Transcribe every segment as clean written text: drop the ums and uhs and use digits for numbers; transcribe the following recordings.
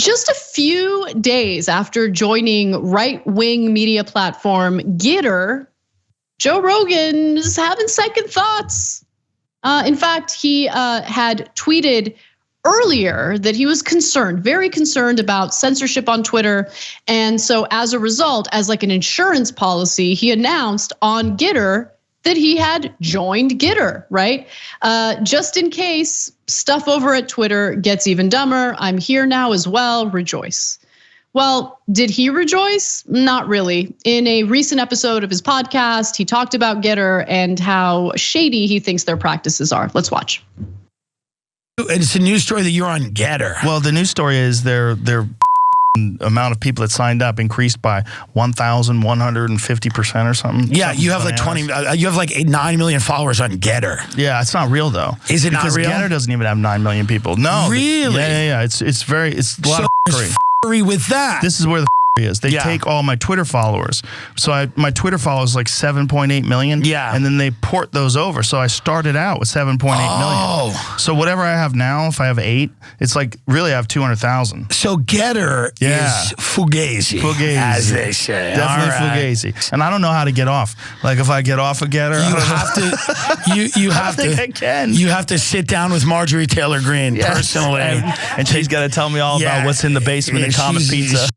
Just a few days after joining right-wing media platform Gettr, Joe Rogan is having second thoughts. In fact, he had tweeted earlier that he was concerned, very concerned about censorship on Twitter. And so as a result, as like an insurance policy, he announced on Gettr that he had joined Gettr, right? Just in case stuff over at Twitter gets even dumber, I'm here now as well, rejoice. Well, did he rejoice? Not really. In a recent episode of his podcast, he talked about Gettr and how shady he thinks their practices are. Let's watch. It's a news story that you're on Gettr. Well, the news story is their amount of people that signed up increased by 1,150% or something. Yeah, you have like 9 million followers on Gettr. Yeah, it's not real though. Is it because not real? Gettr doesn't even have 9 million people. No, really? Yeah. It's a lot of fuckery with that. This is where the is. They take all my Twitter followers. So my Twitter followers like 7.8 million. Yeah. And then they port those over. So I started out with 7.8 million. So whatever I have now, if I have 8, it's like really I have 200,000. So Gettr is fugazi. Fugazi. As they say. Definitely fugazi. And I don't know how to get off. Like if I get off of Gettr, you have you have to sit down with Marjorie Taylor Greene personally. And she's got to tell me all about what's in the basement in Comet Pizza.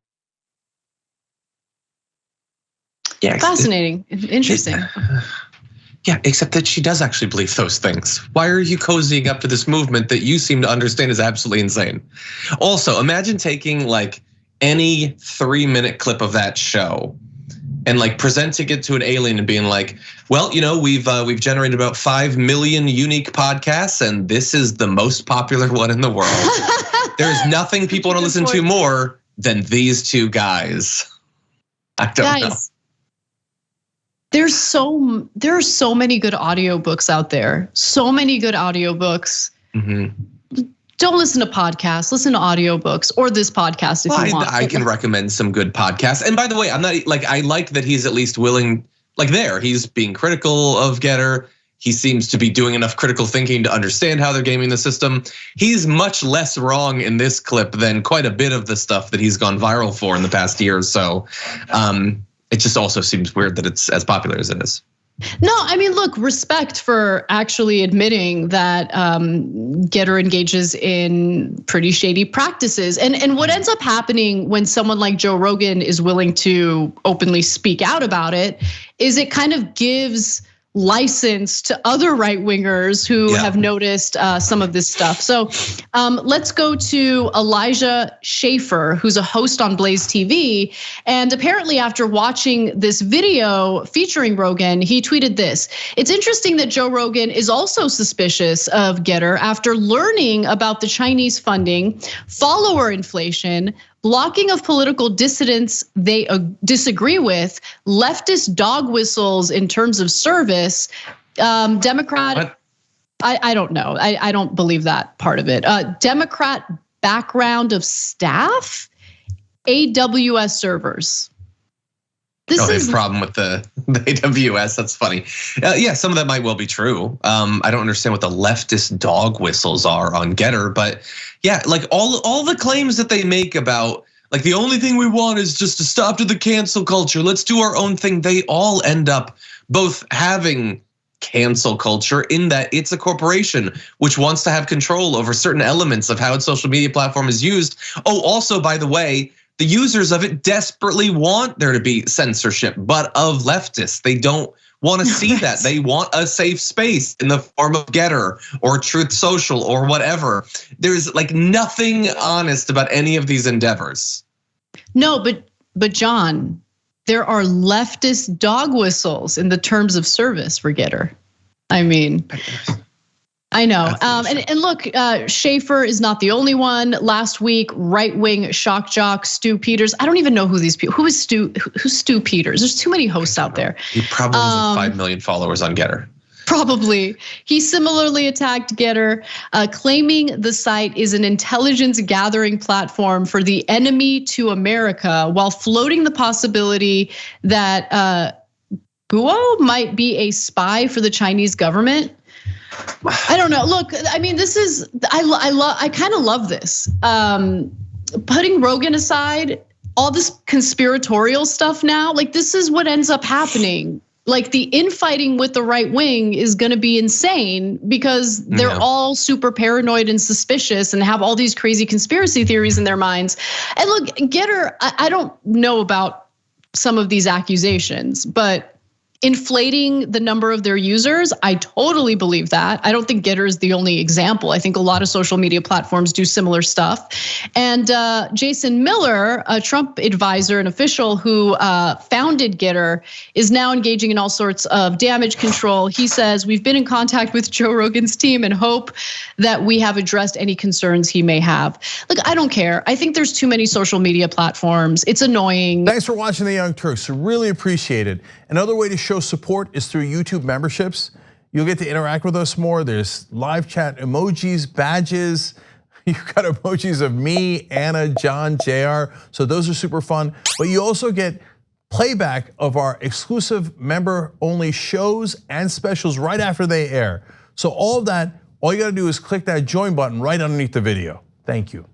Yeah, fascinating, interesting. Yeah, except that she does actually believe those things. Why are you cozying up to this movement that you seem to understand is absolutely insane? Also, imagine taking like any 3-minute clip of that show and like presenting it to an alien and being like, well, you know, we've generated about 5 million unique podcasts, and this is the most popular one in the world. There's nothing people want to listen to more than these two guys. I don't know. There are so many good audiobooks out there. So many good audiobooks. Don't listen to podcasts, listen to audiobooks or this podcast if you want. I can recommend some good podcasts. And by the way, I'm not like, I like that he's at least willing, like he's being critical of Gettr. He seems to be doing enough critical thinking to understand how they're gaming the system. He's much less wrong in this clip than quite a bit of the stuff that he's gone viral for in the past year or so. It just also seems weird that it's as popular as it is. No, I mean, look, respect for actually admitting that Gettr engages in pretty shady practices. And what ends up happening when someone like Joe Rogan is willing to openly speak out about it is it kind of gives license to other right-wingers who have noticed some of this stuff. So let's go to Elijah Schaffer, who's a host on Blaze TV. And apparently after watching this video featuring Rogan, he tweeted this. It's interesting that Joe Rogan is also suspicious of Gettr after learning about the Chinese funding, follower inflation, blocking of political dissidents they disagree with, leftist dog whistles in terms of service, Democrat, I don't know, I don't believe that part of it. Democrat background of staff, AWS servers. They have a problem with the AWS. That's funny. Yeah, some of that might well be true. I don't understand what the leftist dog whistles are on Gettr, but yeah, like all the claims that they make about like the only thing we want is just to stop to the cancel culture. Let's do our own thing. They all end up both having cancel culture in that it's a corporation which wants to have control over certain elements of how its social media platform is used. Oh, also, by the way, the users of it desperately want there to be censorship, but of leftists. They don't want to see that. They want a safe space in the form of Gettr or Truth Social or whatever. There's like nothing honest about any of these endeavors. No, but John, there are leftist dog whistles in the terms of service for Gettr. I mean, I know. And look, Schaffer is not the only one. Last week, right-wing shock jock Stu Peters. I don't even know who these people. Who's Stu Peters? There's too many hosts out there. He probably has 5 million followers on Gettr. Probably. He similarly attacked Gettr, claiming the site is an intelligence gathering platform for the enemy to America, while floating the possibility that Guo might be a spy for the Chinese government. I don't know. Look, I mean, this is I kind of love this. putting Rogan aside, all this conspiratorial stuff now, like this is what ends up happening. Like the infighting with the right wing is gonna be insane because they're all super paranoid and suspicious and have all these crazy conspiracy theories in their minds. And look, Gettr, I don't know about some of these accusations, but inflating the number of their users, I totally believe that. I don't think Gettr is the only example. I think a lot of social media platforms do similar stuff. And Jason Miller, a Trump advisor and official who founded Gettr, is now engaging in all sorts of damage control. He says, we've been in contact with Joe Rogan's team and hope that we have addressed any concerns he may have. Look, I don't care. I think there's too many social media platforms. It's annoying. Thanks for watching The Young Turks. Really appreciate it. Another way to show support is through YouTube memberships. You'll get to interact with us more. There's live chat emojis, badges. You've got emojis of me, Anna, John, JR. So those are super fun. But you also get playback of our exclusive member-only shows and specials right after they air. So all of that, all you gotta do is click that join button right underneath the video. Thank you.